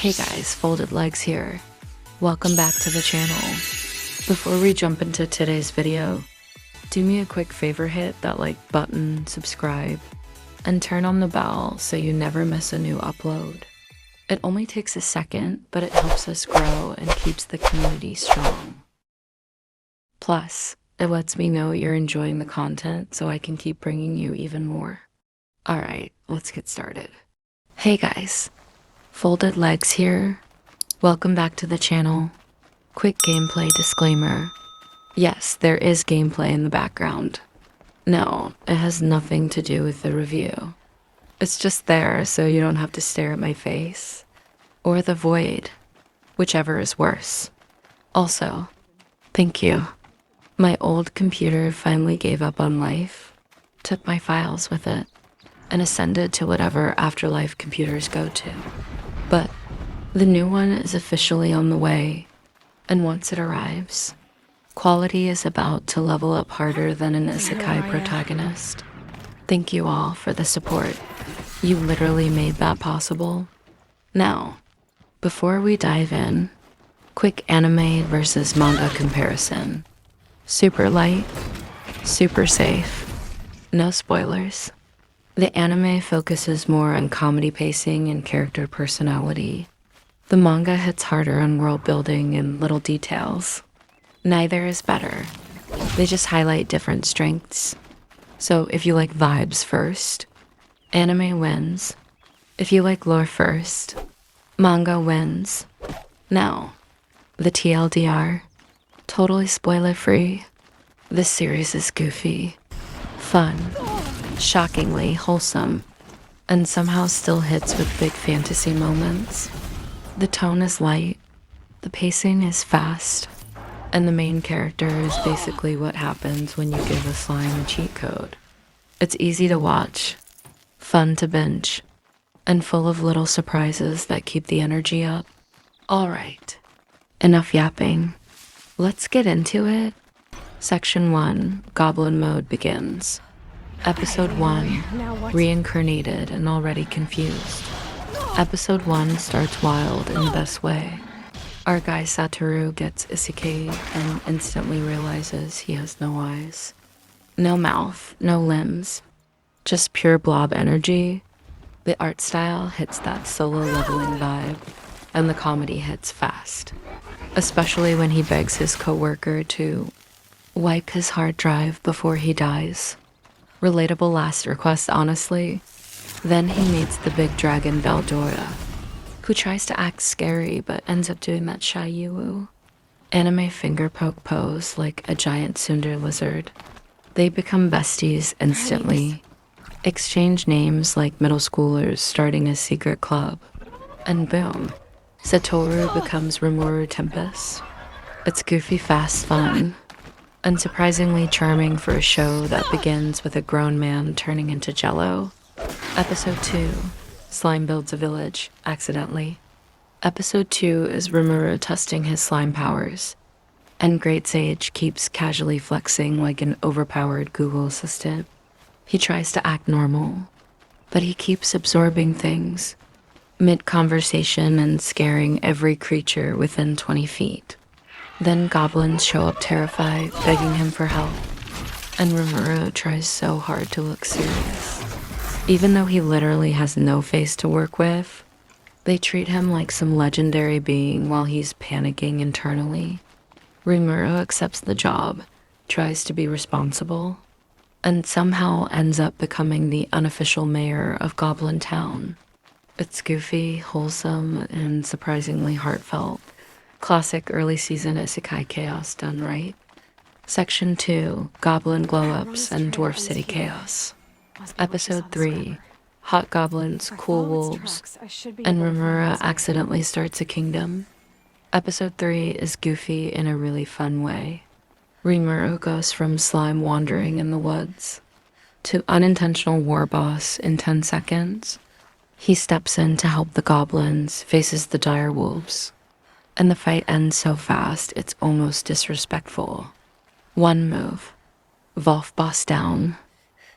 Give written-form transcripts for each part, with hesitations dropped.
Hey guys, Folded Legs here. Welcome back to the channel. Before we jump into today's video, do me a quick favor, hit that like button, subscribe, and turn on the bell so you never miss a new upload. It only takes a second, but it helps us grow and keeps the community strong. Plus, it lets me know you're enjoying the content so I can keep bringing you even more. Alright, let's get started. Hey guys, Folded Legs here. Welcome back to the channel. Quick gameplay disclaimer. Yes, there is gameplay in the background. No, it has nothing to do with the review. It's just there so you don't have to stare at my face. Or the void, whichever is worse. Also, thank you. My old computer finally gave up on life, took my files with it, and ascended to whatever afterlife computers go to. But the new one is officially on the way, and once it arrives, quality is about to level up harder than an isekai protagonist. Thank you all for the support. You literally made that possible. Now, before we dive in, quick anime versus manga comparison. Super light, super safe, no spoilers. The anime focuses more on comedy pacing and character personality. The manga hits harder on world building and little details. Neither is better. They just highlight different strengths. So if you like vibes first, anime wins. If you like lore first, manga wins. Now, the TLDR, totally spoiler free. This series is goofy, fun, shockingly wholesome, and somehow still hits with big fantasy moments. The tone is light, the pacing is fast, and the main character is basically what happens when you give a slime a cheat code. It's easy to watch, fun to binge, and full of little surprises that keep the energy up. Alright, enough yapping. Let's get into it. Section 1, Goblin Mode begins. Episode 1, Reincarnated and Already Confused. Episode 1 starts wild in the best way. Our guy Satoru gets isekai and instantly realizes he has no eyes. No mouth, no limbs, just pure blob energy. The art style hits that solo leveling vibe, and the comedy hits fast. Especially when he begs his coworker to wipe his hard drive before he dies. Relatable last request, honestly. Then he meets the big dragon Veldora, who tries to act scary but ends up doing that shy Yuwu. Anime finger poke pose like a giant tsundere lizard. They become besties instantly, exchange names like middle schoolers starting a secret club, and boom, Satoru becomes Rimuru Tempest. It's goofy fast fun. Unsurprisingly charming for a show that begins with a grown man turning into jello. Episode 2, Slime builds a village, accidentally. Episode 2 is Rimuru testing his slime powers, and Great Sage keeps casually flexing like an overpowered Google assistant. He tries to act normal, but he keeps absorbing things, mid-conversation and scaring every creature within 20 feet. Then goblins show up terrified, begging him for help, and Rimuru tries so hard to look serious. Even though he literally has no face to work with, they treat him like some legendary being while he's panicking internally. Rimuru accepts the job, tries to be responsible, and somehow ends up becoming the unofficial mayor of Goblin Town. It's goofy, wholesome, and surprisingly heartfelt. Classic early season isekai chaos done right. Section 2, Goblin Glow-Ups and Dwarf City Chaos. Episode 3, Hot Goblins, Cool Wolves, and Rimuru accidentally starts a kingdom. Episode 3 is goofy in a really fun way. Rimuru goes from slime wandering in the woods to unintentional war boss in 10 seconds. He steps in to help the goblins, faces the dire wolves, and the fight ends so fast it's almost disrespectful. One move, Wolf boss down,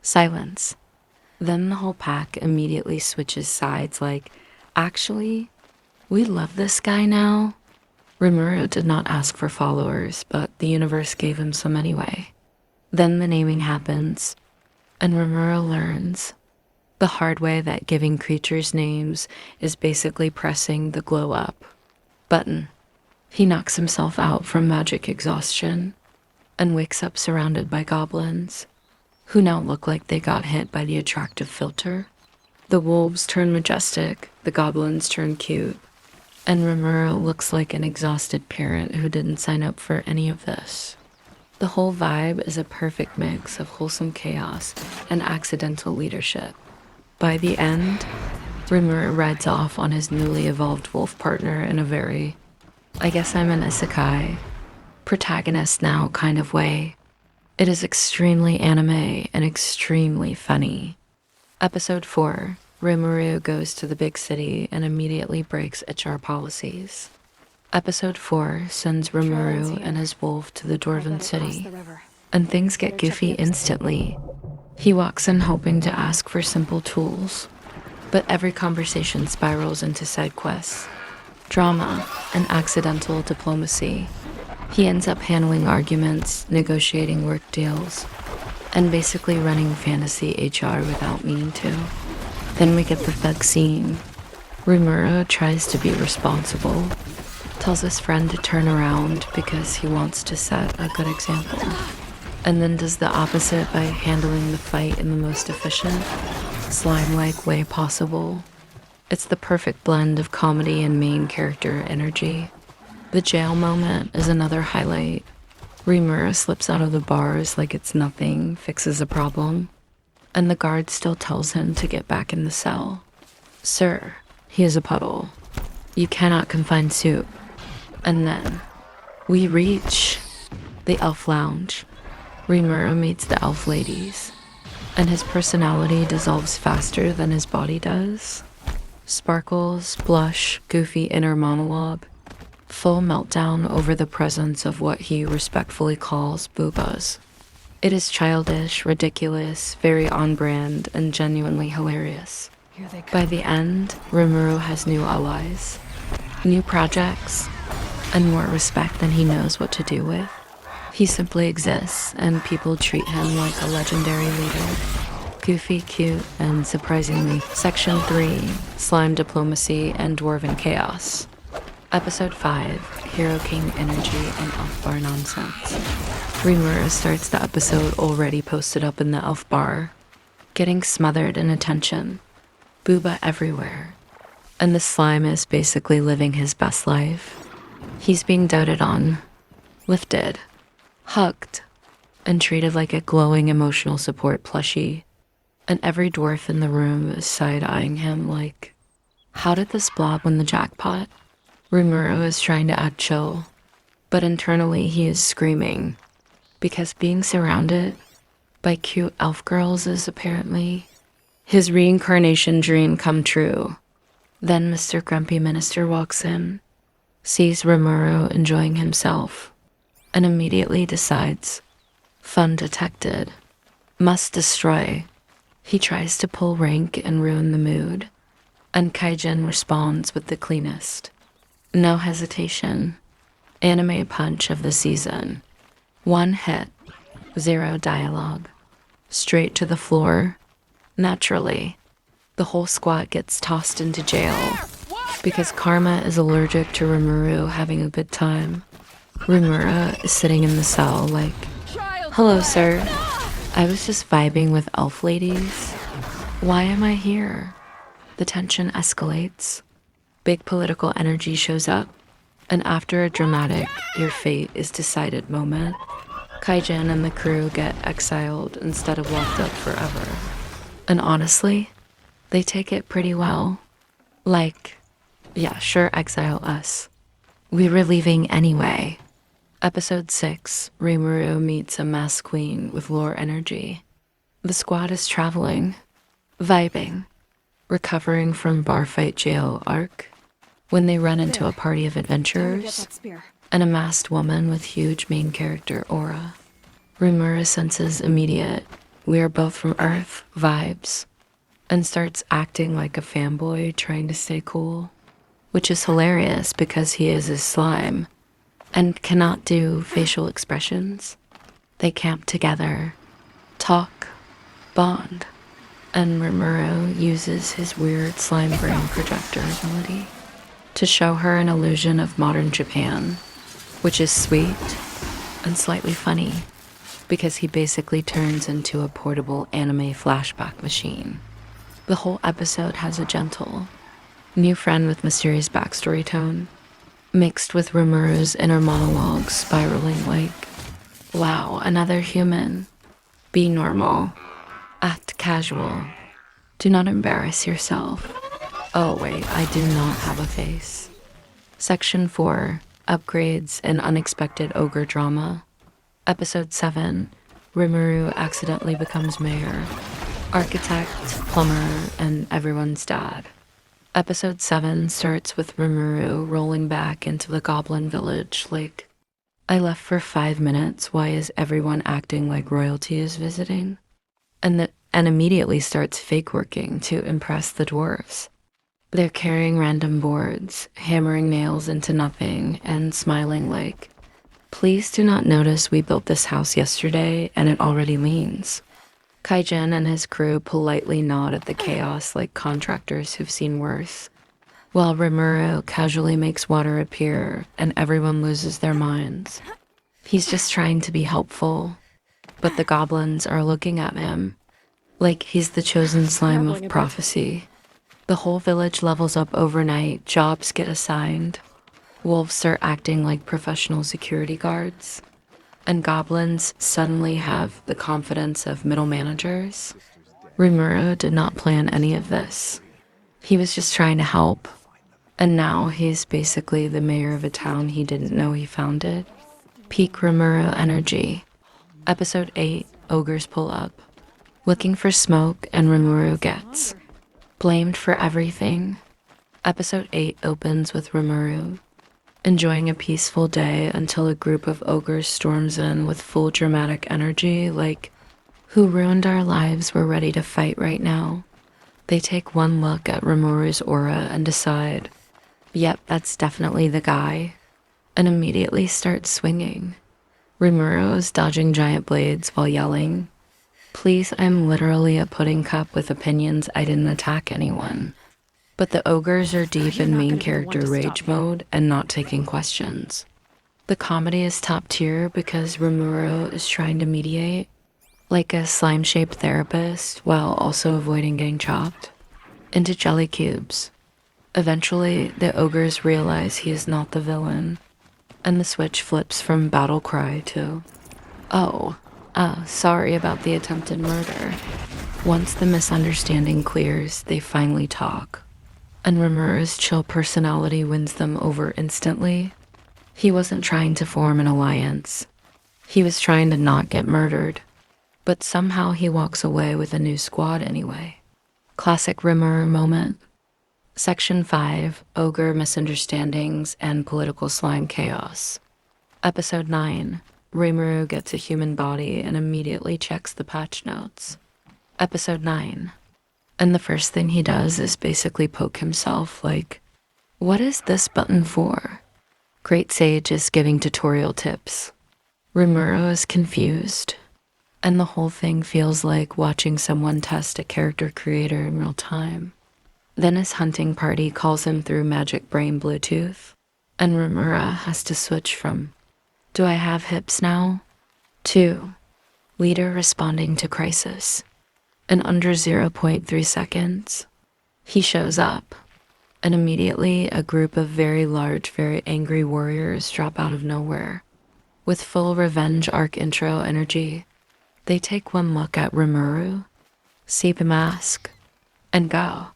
silence. Then the whole pack immediately switches sides like, actually, We love this guy now. Rimuru did not ask for followers, but the universe gave him some anyway. Then the naming happens, and Rimuru learns the hard way that giving creatures names is basically pressing the glow up button. He knocks himself out from magic exhaustion and wakes up surrounded by goblins, who now look like they got hit by the attractive filter. The wolves turn majestic, the goblins turn cute, and Rimuru looks like an exhausted parent who didn't sign up for any of this. The whole vibe is a perfect mix of wholesome chaos and accidental leadership. By the end, Rimuru rides off on his newly evolved wolf partner in a very, I guess I'm an isekai, protagonist now kind of way. It is extremely anime and extremely funny. Episode 4, Rimuru goes to the big city and immediately breaks HR policies. Episode 4 sends Rimuru and his wolf to the Dwarven city, and things get goofy instantly. He walks in hoping to ask for simple tools, but every conversation spirals into side quests, drama, and accidental diplomacy. He ends up handling arguments, negotiating work deals, and basically running fantasy HR without meaning to. Then we get the thug scene. Rimuru tries to be responsible, tells his friend to turn around because he wants to set a good example, and then does the opposite by handling the fight in the most efficient, slime-like way possible. It's the perfect blend of comedy and main character energy. The jail moment is another highlight. Rimuru slips out of the bars like it's nothing, fixes a problem, and the guard still tells him to get back in the cell. Sir, he is a puddle. You cannot confine soup. And then we reach the elf lounge. Rimuru meets the elf ladies, and his personality dissolves faster than his body does. Sparkles, blush, goofy inner monologue, full meltdown over the presence of what he respectfully calls boobas. It is childish, ridiculous, very on-brand, and genuinely hilarious. By the end, Rimuru has new allies, new projects, and more respect than he knows what to do with. He simply exists, and people treat him like a legendary leader. Goofy, cute, and surprisingly, Section 3, Slime Diplomacy and Dwarven Chaos. Episode 5, Hero King Energy and Elf Bar Nonsense. Rimuru starts the episode already posted up in the Elf Bar, getting smothered in attention. Booba everywhere. And the slime is basically living his best life. He's being doted on, lifted, hugged, and treated like a glowing emotional support plushie. And every dwarf in the room is side-eyeing him like, how did this blob win the jackpot? Rimuru is trying to act chill, but internally he is screaming, because being surrounded by cute elf girls is apparently his reincarnation dream come true. Then Mr. Grumpy Minister walks in, sees Rimuru enjoying himself, and immediately decides, fun detected, must destroy. He tries to pull rank and ruin the mood, and Kaijin responds with the cleanest. No hesitation. Anime punch of the season. One hit, zero dialogue. Straight to the floor. Naturally, the whole squad gets tossed into jail because Karma is allergic to Rimuru having a good time. Rimuru is sitting in the cell like, hello, sir. I was just vibing with elf ladies. Why am I here? The tension escalates. Big political energy shows up, and after a dramatic your fate is decided moment, Kaijin and the crew get exiled instead of locked up forever. And honestly, they take it pretty well. Like, yeah, sure, exile us. We were leaving anyway. Episode 6, Rimuru meets a masked queen with lore energy. The squad is traveling, vibing, recovering from bar fight jail arc, when they run into a party of adventurers, and a masked woman with huge main character aura. Rimuru senses immediate, we are both from Earth vibes, and starts acting like a fanboy trying to stay cool. which is hilarious because he is a slime and cannot do facial expressions. They camp together, talk, bond, and Rimuru uses his weird slime brain projector ability to show her an illusion of modern Japan, which is sweet and slightly funny because he basically turns into a portable anime flashback machine. The whole episode has a gentle, new friend with mysterious backstory tone, mixed with Rimuru's inner monologue spiraling like, wow, another human. Be normal. Act casual. Do not embarrass yourself. Oh wait, I do not have a face. Section 4, Upgrades and Unexpected Ogre Drama. Episode 7, Rimuru accidentally becomes mayor, architect, plumber, and everyone's dad. Episode 7 starts with Rimuru rolling back into the goblin village like, I left for 5 minutes, why is everyone acting like royalty is visiting? And immediately starts fake working to impress the dwarves. They're carrying random boards, hammering nails into nothing, and smiling like, please do not notice we built this house yesterday and it already leans. Kaijin and his crew politely nod at the chaos like contractors who've seen worse, while Rimuru casually makes water appear and everyone loses their minds. He's just trying to be helpful, but the goblins are looking at him like he's the chosen slime of prophecy. The whole village levels up overnight, jobs get assigned, wolves start acting like professional security guards, and goblins suddenly have the confidence of middle managers. Rimuru did not plan any of this. He was just trying to help, and now he's basically the mayor of a town he didn't know he founded. Peak Rimuru energy. Episode 8, Ogres Pull Up. Looking for smoke and Rimuru gets blamed for everything. Episode 8 opens with Rimuru enjoying a peaceful day until a group of ogres storms in with full dramatic energy like, who ruined our lives, we're ready to fight right now. They take one look at Rimuru's aura and decide, yep, that's definitely the guy, and immediately start swinging. Rimuru is dodging giant blades while yelling, please, I'm literally a pudding cup with opinions, I didn't attack anyone. But the ogres are deep in main character rage mode and not taking questions. The comedy is top tier because Rimuru is trying to mediate, like a slime-shaped therapist, while also avoiding getting chopped into jelly cubes. Eventually, the ogres realize he is not the villain, and the switch flips from battle cry to, sorry about the attempted murder. Once the misunderstanding clears, they finally talk, and Rimuru's chill personality wins them over instantly. He wasn't trying to form an alliance. He was trying to not get murdered, but somehow he walks away with a new squad anyway. Classic Rimuru moment. Section 5, Ogre Misunderstandings and Political Slime Chaos. Episode 9, Rimuru gets a human body and immediately checks the patch notes. Episode 9, and the first thing he does is basically poke himself like, what is this button for? Great Sage is giving tutorial tips. Rimuru is confused, and the whole thing feels like watching someone test a character creator in real time. Then his hunting party calls him through magic brain Bluetooth, and Rimuru has to switch from, do I have hips now? to, leader responding to crisis. In under 0.3 seconds, he shows up, and immediately a group of very large, very angry warriors drop out of nowhere. With full revenge arc intro energy, they take one look at Rimuru, see the mask, and go,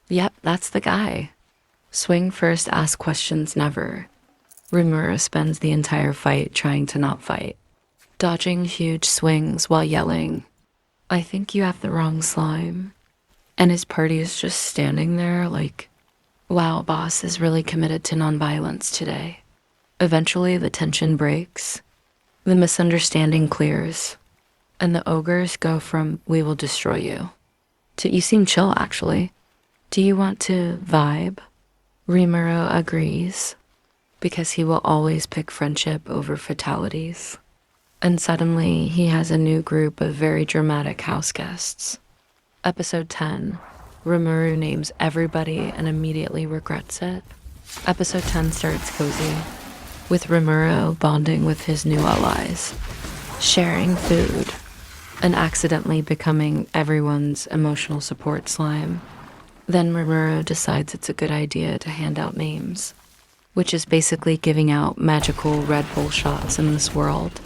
yep, that's the guy. Swing first, ask questions never. Rimuru spends the entire fight trying to not fight, dodging huge swings while yelling, I think you have the wrong slime. And his party is just standing there like, wow, boss is really committed to nonviolence today. Eventually, the tension breaks, the misunderstanding clears, and the ogres go from, we will destroy you, to, you seem chill actually. Do you want to vibe? Rimuro agrees, because he will always pick friendship over fatalities. And suddenly, he has a new group of very dramatic house guests. Episode 10, Rimuru names everybody and immediately regrets it. Episode 10 starts cozy, with Rimuru bonding with his new allies, sharing food, and accidentally becoming everyone's emotional support slime. Then Rimuru decides it's a good idea to hand out names, which is basically giving out magical Red Bull shots in this world.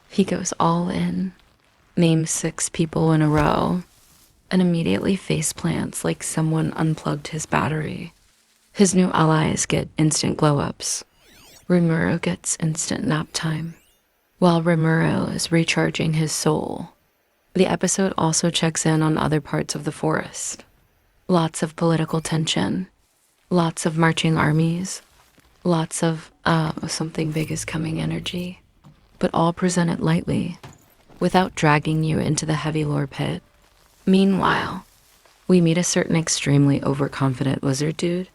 He goes all in, names 6 people in a row, and immediately faceplants like someone unplugged his battery. His new allies get instant glow-ups. Rimuru gets instant nap time, while Rimuru is recharging his soul. The episode also checks in on other parts of the forest. Lots of political tension, lots of marching armies, lots of something big is coming energy, but all presented lightly, without dragging you into the heavy lore pit. Meanwhile, we meet a certain extremely overconfident wizard dude,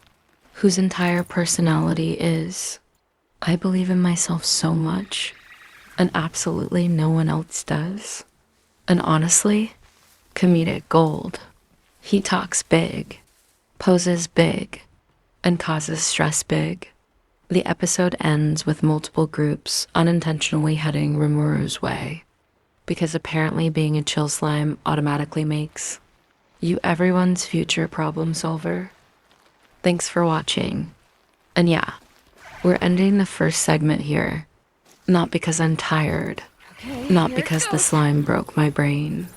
whose entire personality is, I believe in myself so much, and absolutely no one else does. And honestly, comedic gold. He talks big, poses big, and causes stress big. The episode ends with multiple groups unintentionally heading Rimuru's way, because apparently being a chill slime automatically makes you everyone's future problem solver. Thanks for watching. And yeah, we're ending the first segment here. Not because I'm tired, not because the slime broke my brain,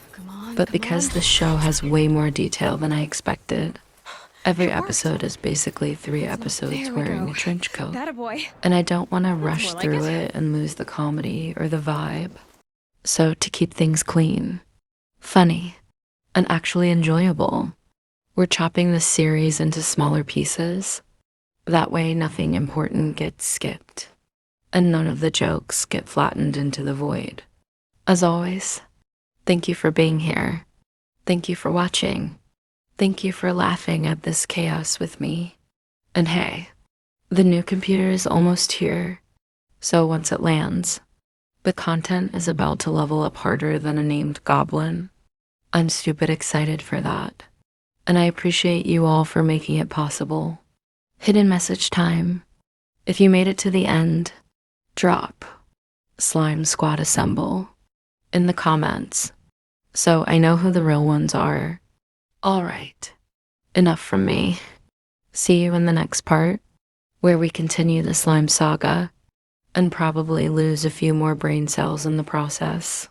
but because the show has way more detail than I expected. Every episode is basically 3 episodes wearing a trench coat, and I don't want to rush through it and lose the comedy or the vibe. So to keep things clean, funny, and actually enjoyable, we're chopping this series into smaller pieces. That way nothing important gets skipped, and none of the jokes get flattened into the void. As always, thank you for being here. Thank you for watching. Thank you for laughing at this chaos with me. And hey, the new computer is almost here, so once it lands, the content is about to level up harder than a named goblin. I'm stupid excited for that, and I appreciate you all for making it possible. Hidden message time. If you made it to the end, drop Slime Squad Assemble in the comments, so I know who the real ones are. Alright, enough from me. See you in the next part, where we continue the slime saga, and probably lose a few more brain cells in the process.